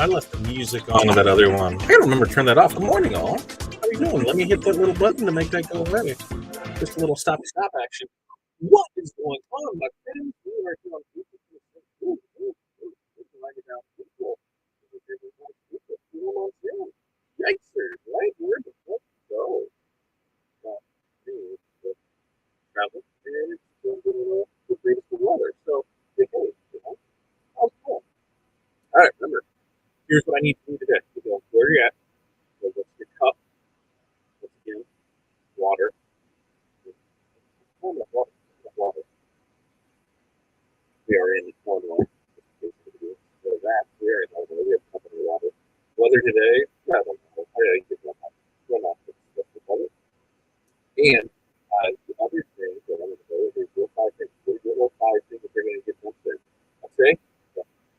I left the music on that other one. I gotta remember to turn that off. Good morning, all. How you doing? Let me hit that little button to make that go away. Just a little stop action. What is going on, my friends? We are here on YouTube. Write it down. People. Yikesers, right? Where the fuck go? Travel and it's the greatest of weather. So, hey, how's it going? All right, remember, here's what I need to do today. You go where you're at. So what's your cup? Once again, water. Water. We are in Cornwall. So that we are in Illinois. We have company water. Weather today, I don't know. I get that. That's the weather. And the other thing that I'm going to go is real five things. Real five things that you're going to get done today. Okay?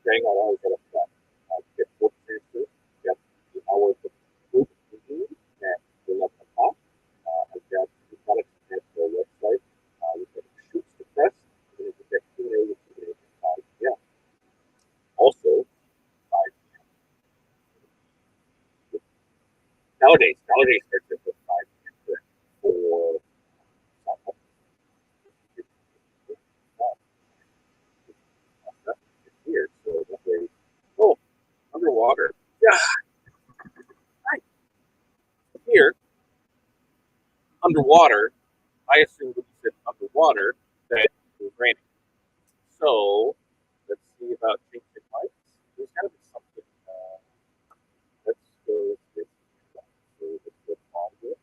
Hang on, I always got to get 4 transfers. Got the hours of food at 11 o'clock. I've got the products at the website. We've got shoots to press. We're going to get Q&A with Q&A at 5 p.m. Also, 5 p.m. Nowadays starts at 5 p.m. for here. So that way, underwater. Yeah. Right. Here, underwater, I assumed when you said underwater that it was raining. So let's see about changing lights. There's got to be something. Let's go with let's go audio.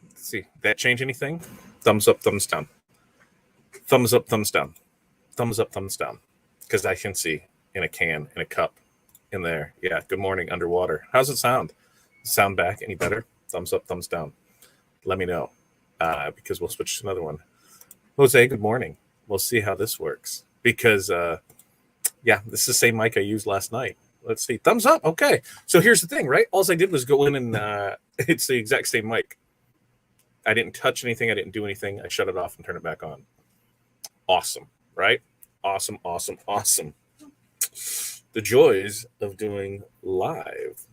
Let's see. That change anything? Thumbs up, thumbs down. Thumbs up, thumbs down. Thumbs up, thumbs down. Because I can see in a can, in a cup, in there. Yeah. Good morning, underwater. How's it sound? Sound back any better? Thumbs up, thumbs down. Let me know. Because we'll switch to another one. Jose, good morning. We'll see how this works. Because this is the same mic I used last night. Let's see. Thumbs up. Okay. So here's the thing, right? All I did was go in and it's the exact same mic. I didn't touch anything. I didn't do anything. I shut it off and turn it back on. Awesome, right? Awesome. The joys of doing live.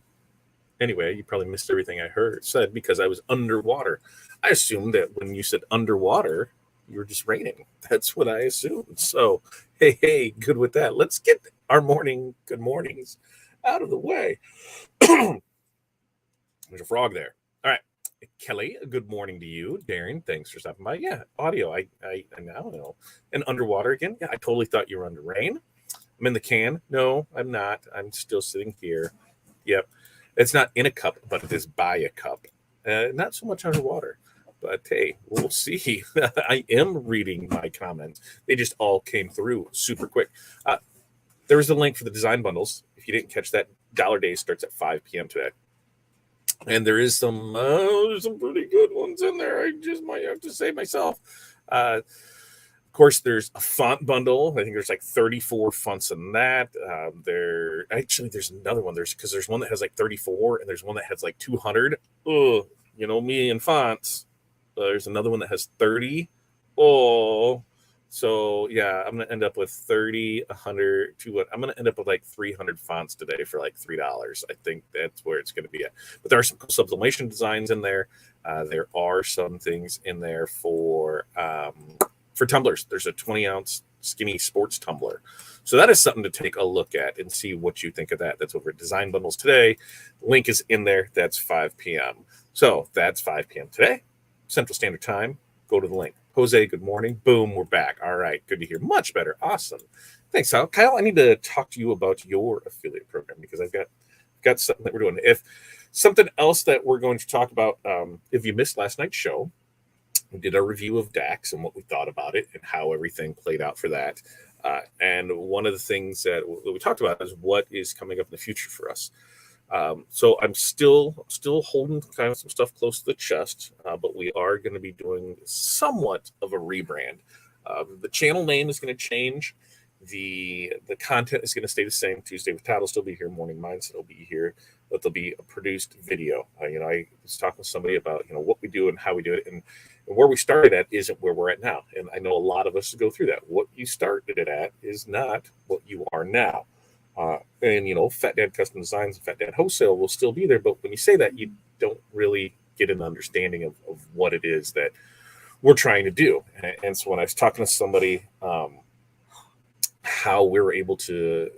Anyway, you probably missed everything I said because I was underwater. I assumed that when you said underwater, you were just raining. That's what I assumed. So, hey, good with that. Let's get our good mornings out of the way. There's a frog there. All right. Kelly, good morning to you. Darren, thanks for stopping by. Yeah, audio. I now know. And underwater again. Yeah, I totally thought you were under rain. I'm in the can. No, I'm not. I'm still sitting here. Yep. It's not in a cup, but it is by a cup. Not so much underwater. But hey, we'll see. I am reading my comments. They just all came through super quick. There is a link for the design bundles. If you didn't catch that, Dollar Day starts at 5 p.m. today. And there is some pretty good ones in there. I just might have to say myself. Of course, there's a font bundle. I think there's like 34 fonts in that. There's another one. There's one that has like 34, and there's one that has like 200. Oh, me and fonts. There's another one that has 30. Oh, so yeah, I'm gonna end up with 30, 100, I'm gonna end up with like 300 fonts today for like $3. I think that's where it's gonna be at. But there are some sublimation designs in there. There are some things in there for tumblers. There's a 20-ounce skinny sports tumbler. So that is something to take a look at and see what you think of that. That's over at Design Bundles today. Link is in there. That's 5 p.m. So that's 5 p.m. today, Central Standard Time. Go to the link. Jose, good morning. Boom, we're back. All right, good to hear. Much better. Awesome. Thanks, Kyle. Kyle, I need to talk to you about your affiliate program because I've got something that we're doing. If something else that we're going to talk about, if you missed last night's show, we did a review of DAX and what we thought about it and how everything played out for that. And one of the things that we talked about is what is coming up in the future for us. So I'm still holding kind of some stuff close to the chest, but we are going to be doing somewhat of a rebrand. The channel name is going to change. The content is going to stay the same. Tuesday with Todd will still be here. Morning Mindset will be here, but there'll be a produced video. I was talking with somebody about what we do and how we do it, and where we started at isn't where we're at now. And I know a lot of us go through that. What you started it at is not what you are now. And Fat Dad Custom Designs and Fat Dad Wholesale will still be there. But when you say that, you don't really get an understanding of what it is that we're trying to do. And so when I was talking to somebody, how we're able to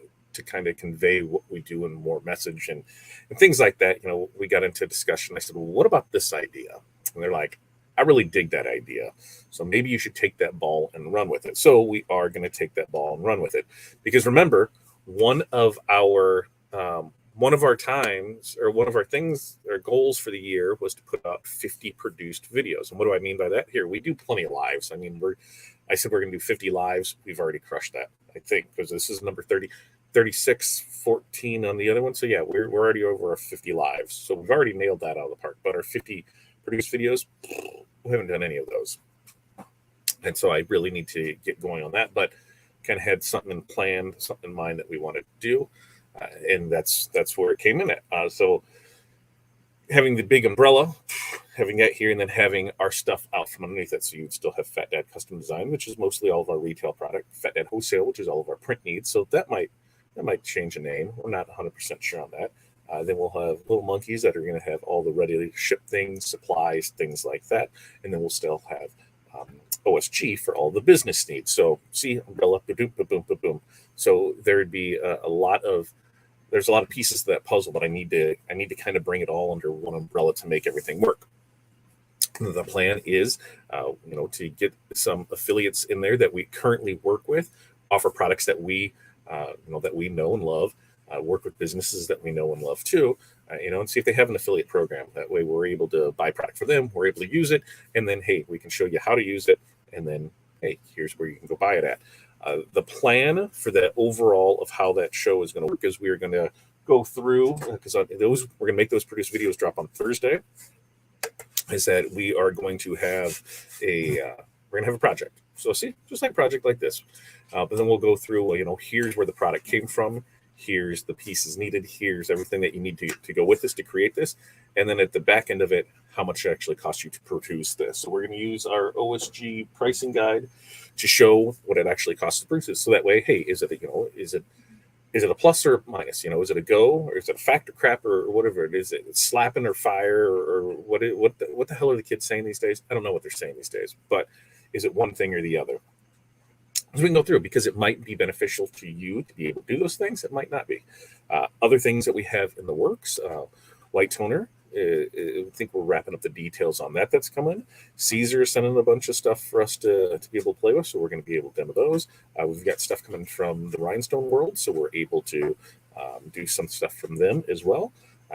kind of convey what we do in more message and things like that, we got into a discussion. I said, well, what about this idea? And they're like, I really dig that idea. So maybe you should take that ball and run with it. So we are going to take that ball and run with it. Because remember, one of our times, or one of our things or goals for the year was to put out 50 produced videos. And what do I mean by that? Here, we do plenty of lives. I mean, I said we're going to do 50 lives. We've already crushed that, I think, because this is number 30, 36, 14 on the other one. So yeah, we're already over our 50 lives. So we've already nailed that out of the park. But our 50 produced videos, we haven't done any of those. And so I really need to get going on that. But kind of had something planned, something in mind that we wanted to do. And that's where it came in at. So having the big umbrella, having that here, and then having our stuff out from underneath it. So you'd still have Fat Dad Custom Design, which is mostly all of our retail product, Fat Dad Wholesale, which is all of our print needs. So that might change the name. We're not 100% sure on that. Then we'll have Little Monkeys that are going to have all the ready to ship things, supplies, things like that. And then we'll still have OSG for all the business needs. So see, umbrella, ba-doom, ba-boom, ba-boom. So there'd be there's a lot of pieces to that puzzle, but I need to kind of bring it all under one umbrella to make everything work. The plan is, to get some affiliates in there that we currently work with, offer products that we know and love, work with businesses that we know and love too, and see if they have an affiliate program. That way we're able to buy product for them, we're able to use it, and then, hey, we can show you how to use it, and then, hey, here's where you can go buy it at. The plan for the overall of how that show is going to work is we are going to go through, because we're going to make those produced videos drop on Thursday, is that we are going to have a project. So see, just like a project like this. But then we'll go through, here's where the product came from. Here's the pieces needed. Here's everything that you need to go with this to create this. And then at the back end of it, how much it actually costs you to produce this. So we're going to use our OSG pricing guide to show what it actually costs to produce this. So that way, hey, is it a plus or minus? Is it a go, or is it a factor crap, or whatever it is? It's slapping or fire, or what the hell are the kids saying these days? I don't know what they're saying these days, but is it one thing or the other? So we can go through, because it might be beneficial to you to be able to do those things. It might not be. Other things that we have in the works, White Toner. I think we're wrapping up the details on that. That's coming. Caesar is sending a bunch of stuff for us to be able to play with, so we're going to be able to demo those. We've got stuff coming from the Rhinestone world, so we're able to do some stuff from them as well.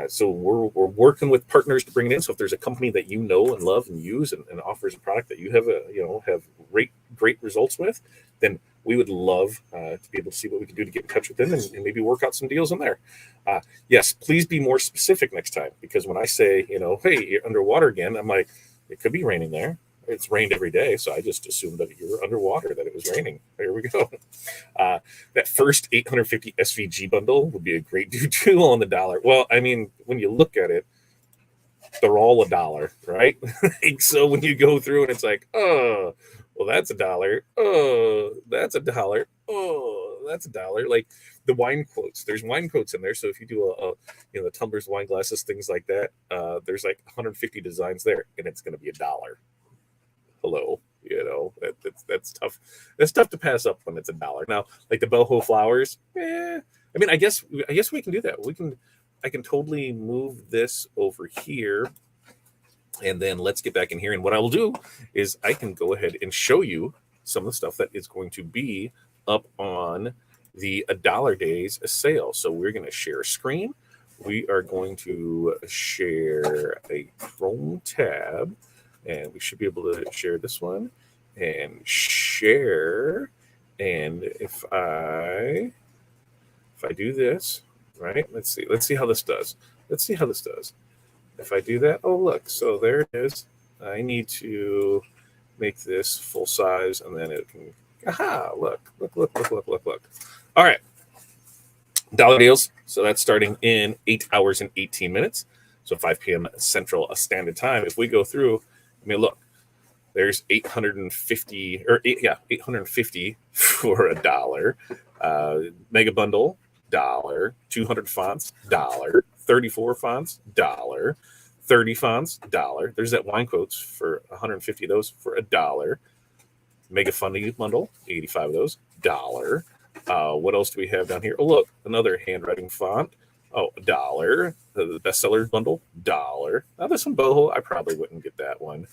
So we're working with partners to bring it in. So if there's a company that you know and love and use and offers a product that you have great results with, then we would love to be able to see what we can do to get in touch with them and maybe work out some deals in there. Yes, please be more specific next time, because when I say, hey, you're underwater again, I'm like, it could be raining there. it's rained every day, so I just assumed that you were underwater, that it was raining. There we go. That first 850 SVG bundle would be a great do on the dollar. Well, I mean, when you look at it, they're all $1, right? So when you go through and it's like, oh, well, that's $1. Oh, that's $1. Oh, that's $1. Like the wine quotes, there's wine quotes in there. So if you do the tumblers, wine glasses, things like that, there's like 150 designs there, and it's going to be $1. Hello, that's tough. That's tough to pass up when it's $1. Now, like the boho flowers, I mean, I guess we can do that. I can totally move this over here, and then let's get back in here. And what I will do is I can go ahead and show you some of the stuff that is going to be up on the $1 days sale. So we're going to share a screen. We are going to share a Chrome tab, and we should be able to share this one and share. And if I do this, right? Let's see how this does. If I do that, oh look, so there it is. I need to make this full size, and then it can. Aha! Look. All right, dollar deals. So that's starting in 8 hours and 18 minutes. So 5 p.m. Central Standard Time. If we go through, I mean, look, there's 850 for $1. Mega bundle. $1, 200 fonts, $1, 34 fonts, $1, 30 fonts, $1. There's that wine quotes for 150 of those for $1. Mega funding bundle, 85 of those, $1. What else do we have down here? Oh, look, another handwriting font. Oh, $1. The bestseller bundle, $1. Now there's some boho. I probably wouldn't get that one.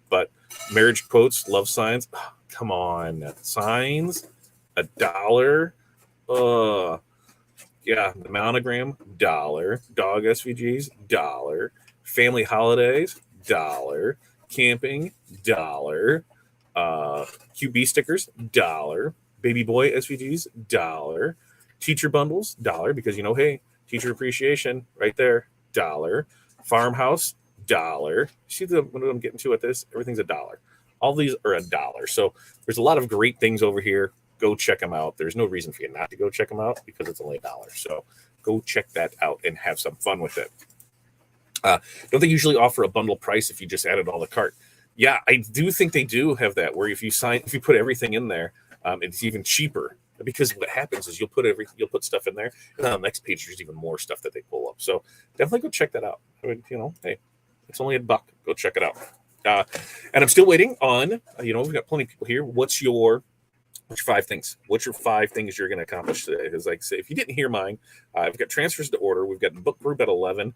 But marriage quotes, love signs. Oh, come on, signs, $1. Yeah, the monogram, $1. Dog SVGs, $1. Family holidays, $1. Camping, $1. QB stickers, $1. Baby boy SVGs, $1. Teacher bundles, $1, because hey, teacher appreciation right there, $1. Farmhouse, $1. See what I'm getting to with this? Everything's $1. All these are $1. So there's a lot of great things over here. Go check them out. There's no reason for you not to go check them out because it's only $1. So go check that out and have some fun with it. Don't they usually offer a bundle price if you just added all the cart? Yeah, I do think they do have that, where if you put everything in there, it's even cheaper, because what happens is you'll put stuff in there, and on the next page there's even more stuff that they pull up. So definitely go check that out. I mean, hey, it's only $1. Go check it out. And I'm still waiting on. We've got plenty of people here. What's your 5 things? What's your 5 things you're going to accomplish today? Because, like I say, if you didn't hear mine, I've got transfers to order. We've got book group at 11.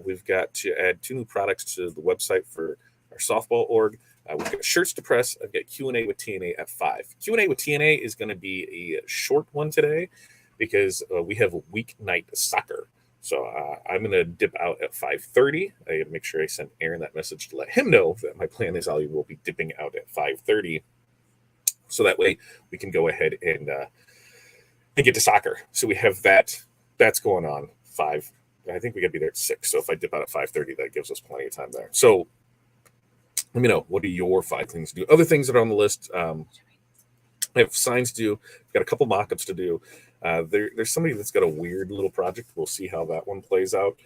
We've got to add 2 new products to the website for our softball org. We've got shirts to press. I've got Q&A with TNA at 5. Q&A with TNA is going to be a short one today because we have a weeknight soccer. So I'm going to dip out at 5:30. I got to make sure I send Aaron that message to let him know that my plan is I will be dipping out at 5:30. So that way we can go ahead and get to soccer. So we have that. That's going on 5. I think we got to be there at 6. So if I dip out at 5:30, that gives us plenty of time there. So let me know, what are your 5 things to do? Other things that are on the list. I have signs to do. I've got a couple mock-ups to do. There's somebody that's got a weird little project. We'll see how that one plays out.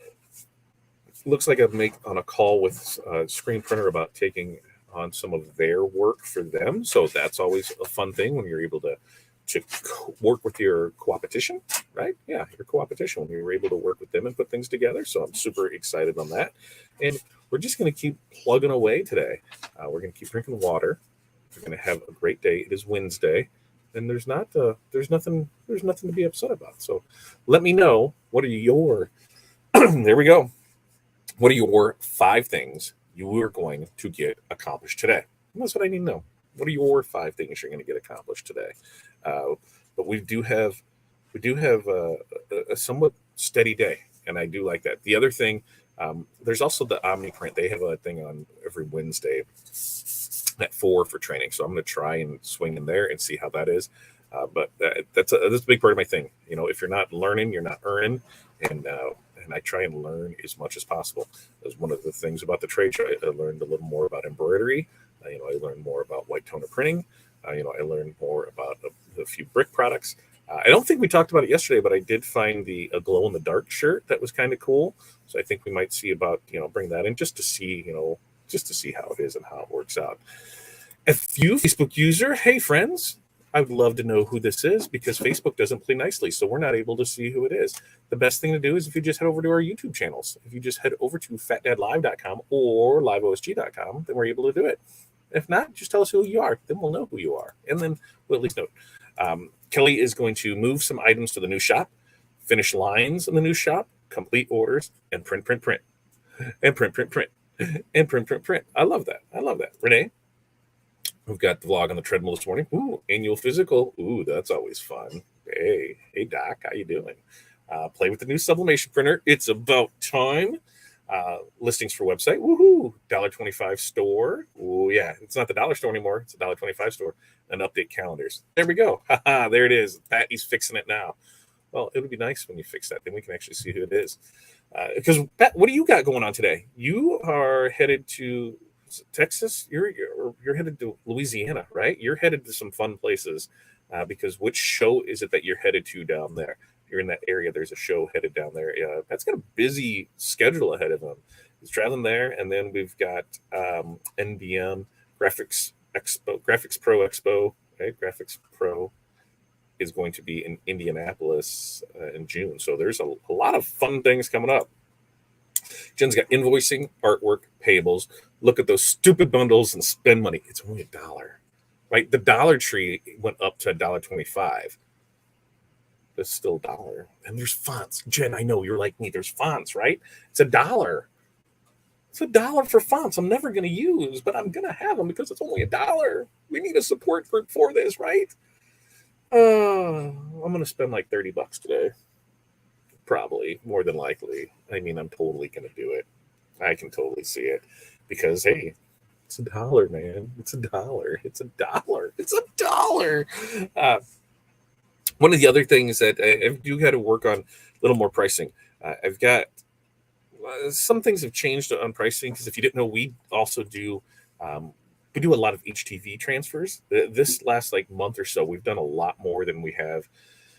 Looks like I'm on a call with a screen printer about taking on some of their work for them. So that's always a fun thing when you're able to work with your co-opetition, right? Yeah, your co-opetition, when you're able to work with them and put things together. So I'm super excited on that. And we're just going to keep plugging away today. We're going to keep drinking water. We're going to have a great day. It is Wednesday, and there's nothing to be upset about. So let me know, what are your there we go. What are your 5 things you are going to get accomplished today? And that's what I need to know. What are your 5 things you're going to get accomplished today? But we do have a somewhat steady day, and I do like that. The other thing, there's also the OmniPrint. They have a thing on every Wednesday at 4 for training. So I'm going to try and swing in there and see how that is. But that's a big part of my thing. If you're not learning, you're not earning, and I try and learn as much as possible. That's one of the things about the trade show. I learned a little more about embroidery. I learned more about white toner printing. I learned more about a few brick products. I don't think we talked about it yesterday, but I did find a glow in the dark shirt that was kind of cool. So I think we might see about bring that in just to see how it is and how it works out. If you Facebook user, hey friends, I would love to know who this is because Facebook doesn't play nicely, so we're not able to see who it is. The best thing to do is if you just head over to our YouTube channels. If you just head over to fatdadlive.com or liveosg.com, then we're able to do it. If not, just tell us who you are. Then we'll know who you are, and then we'll at least know it. Kelly is going to move some items to the new shop, finish lines in the new shop, complete orders, and print, and print, and print. I love that. Renee, we've got the vlog on the treadmill this morning. Ooh, annual physical. Ooh, that's always fun. Hey, Doc, how you doing? Play with the new sublimation printer. It's about time. Listings for website. Woohoo! $1.25 store. Oh yeah, it's not the dollar store anymore. It's a $1.25 store. And update calendars. There we go. Haha, there it is. Patty's fixing it now. Well, it would be nice when you fix that. Then we can actually see who it is. Because Pat, what do you got going on today? You are headed to Texas. You're headed to Louisiana, right? You're headed to some fun places. Because which show is it that you're headed to down there? If you're in that area, there's a show headed down there. Pat's got a busy schedule ahead of him. He's traveling there, and then we've got NBM Graphics Pro Expo. Right? Graphics Pro is going to be in Indianapolis in June. So there's a lot of fun things coming up. Jen's got invoicing, artwork, payables. Look at those stupid bundles and spend money. It's only $1. Right? The Dollar Tree went up to $1.25. It's still $1. And there's fonts. Jen, I know you're like me. There's fonts, right? It's $1. It's $1 for fonts I'm never going to use, but I'm going to have them because it's only $1. We need a support group for this, right? I'm going to spend like $30 today. Probably, more than likely. I mean, I'm totally going to do it. I can totally see it because, hey, it's $1, man. It's $1. It's $1. It's $1. One of the other things that I do got to work on a little more pricing. I've got some things have changed on pricing because if you didn't know, we also do we do a lot of HTV transfers. This last month or so, we've done a lot more than we have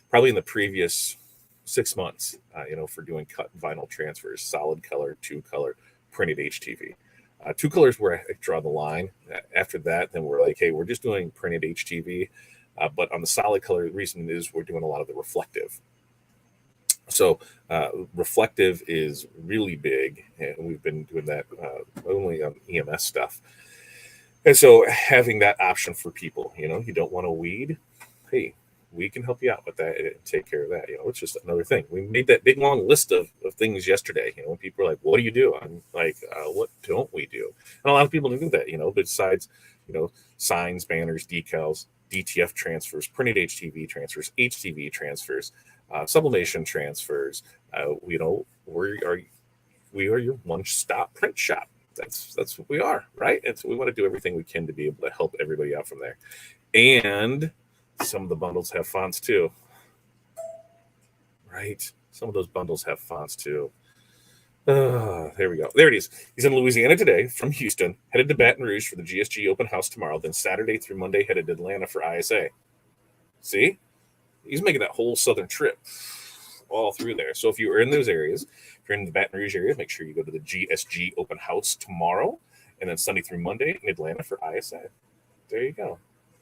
probably in the previous 6 months. For doing cut vinyl transfers, solid color, 2-color, printed HTV. 2 colors where I draw the line. After that, then we're like, hey, we're just doing printed HTV. But on the solid color, the reason is we're doing a lot of the reflective. So reflective is really big, and we've been doing that only on EMS stuff. And so having that option for people, you don't want to weed, hey, we can help you out with that and take care of that. It's just another thing. We made that big long list of things yesterday. When people are like, what do you do? I'm like, what don't we do? And a lot of people do that, besides, signs, banners, decals, DTF transfers, printed HTV transfers, HTV transfers, sublimation transfers. We are your one-stop print shop. That's what we are, right? And so we want to do everything we can to be able to help everybody out from there. And some of the bundles have fonts too, right? Some of those bundles have fonts too. There we go. There it is. He's in Louisiana today from Houston, headed to Baton Rouge for the GSG open house tomorrow, then Saturday through Monday headed to Atlanta for ISA. See? He's making that whole southern trip all through there. So if you are in those areas, if you're in the Baton Rouge area, make sure you go to the GSG open house tomorrow, and then Sunday through Monday in Atlanta for ISA. There you go.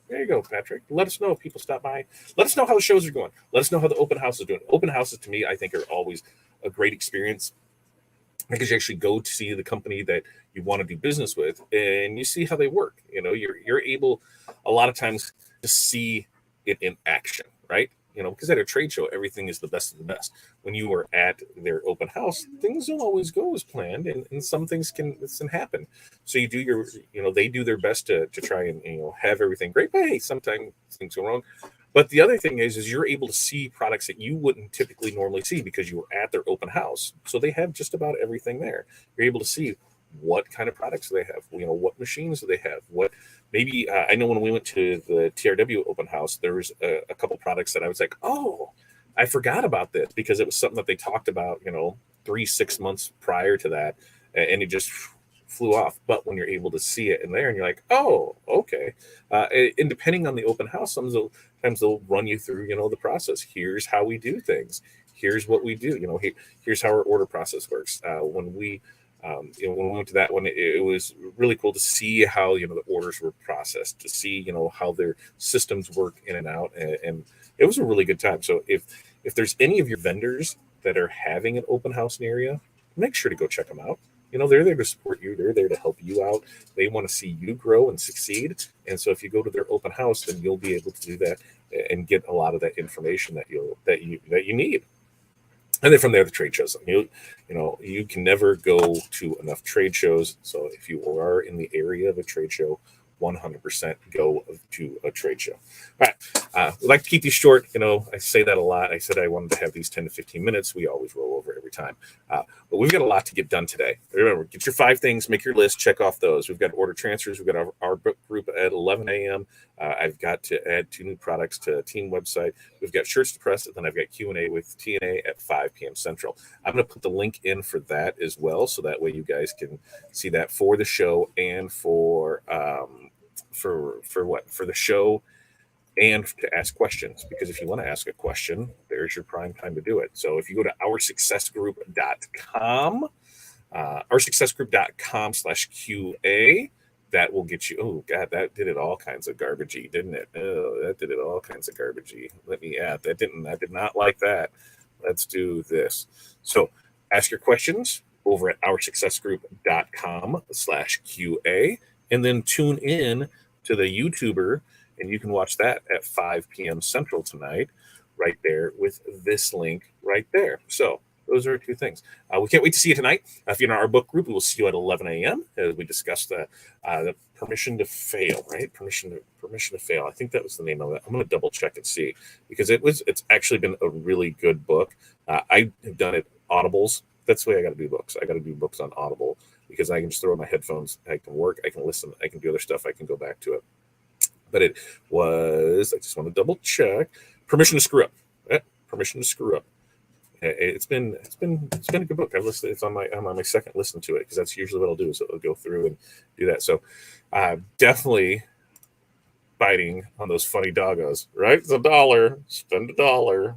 There you go, Patrick. Let us know if people stop by. Let us know how the shows are going. Let us know how the open house is doing. Open houses, to me, I think are always a great experience because you actually go to see the company that you want to do business with and you see how they work. You're able a lot of times to see it in action, right? Because at a trade show, everything is the best of the best. When you are at their open house, things don't always go as planned, and some things can happen. So you do they do their best to try and have everything great. But hey, sometimes things go wrong. But the other thing is you're able to see products that you wouldn't typically normally see because you were at their open house. So they have just about everything there. You're able to see what kind of products do they have, what machines do they have, what maybe I know when we went to the TRW open house, there was a couple products that I was like, oh, I forgot about this because it was something that they talked about, 3-6 months prior to that. And it just flew off. But when you're able to see it in there and you're like, oh, okay. And depending on the open house, sometimes they'll run you through, the process. Here's how we do things. Here's what we do. Here's how our order process works. When we went to that one, it was really cool to see how, the orders were processed, to see, how their systems work in and out. And it was a really good time. So if there's any of your vendors that are having an open house in the area, make sure to go check them out. They're there to support you. They're there to help you out. They want to see you grow and succeed. And so if you go to their open house, then you'll be able to do that and get a lot of that information that you need. And then from there, the trade shows. You can never go to enough trade shows. So if you are in the area of a trade show, 100% go to a trade show. All right. We like to keep these short. I say that a lot. I said I wanted to have these 10 to 15 minutes. We always roll over every time. But we've got a lot to get done today. Remember, get your 5 things, make your list, check off those. We've got order transfers. We've got our book group at 11 a.m. I've got to add 2 new products to the team website. We've got shirts to press, and then I've got Q&A with TNA at 5 p.m. Central. I'm going to put the link in for that as well, so that way you guys can see that for the show and for the show and to ask questions. Because if you want to ask a question, there's your prime time to do it. So if you go to OurSuccessGroup.com, OurSuccessGroup.com/QA, that will get you. Oh God, that did it all kinds of garbagey, didn't it? Oh, that did it all kinds of garbagey. Let me add that. I did not like that. Let's do this. So ask your questions over at OurSuccessGroup.com/QA, and then tune in to the YouTuber, and you can watch that at 5 p.m. Central tonight, right there with this link right there. So those are 2 things. We can't wait to see you tonight. If you're in our book group, we will see you at 11 a.m. as we discuss the permission to fail, right? Permission to fail. I think that was the name of it. I'm going to double check and see, because it's actually been a really good book. I have done it Audibles. That's the way I got to do books. I got to do books on Audible, because I can just throw in my headphones. I can work. I can listen. I can do other stuff. I can go back to it. But it was, I just want to double check, Permission to Screw Up. Permission to Screw Up. It's been a good book. I've listened. It's on my second listen to it, because that's usually what I'll do, is I'll go through and do that. So definitely biting on those funny doggos, right? It's $1. Spend $1.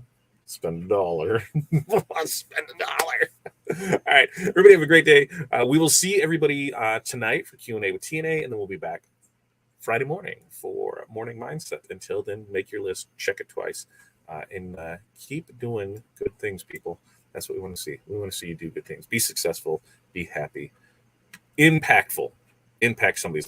Spend $1. Spend $1. All right, everybody have a great day. We will see everybody tonight for Q&A with TNA, and then we'll be back Friday morning for Morning Mindset. Until then, make your list, check it twice, and keep doing good things, people. That's what we want to see. We want to see you do good things. Be successful, be happy, impactful, impact somebody's life.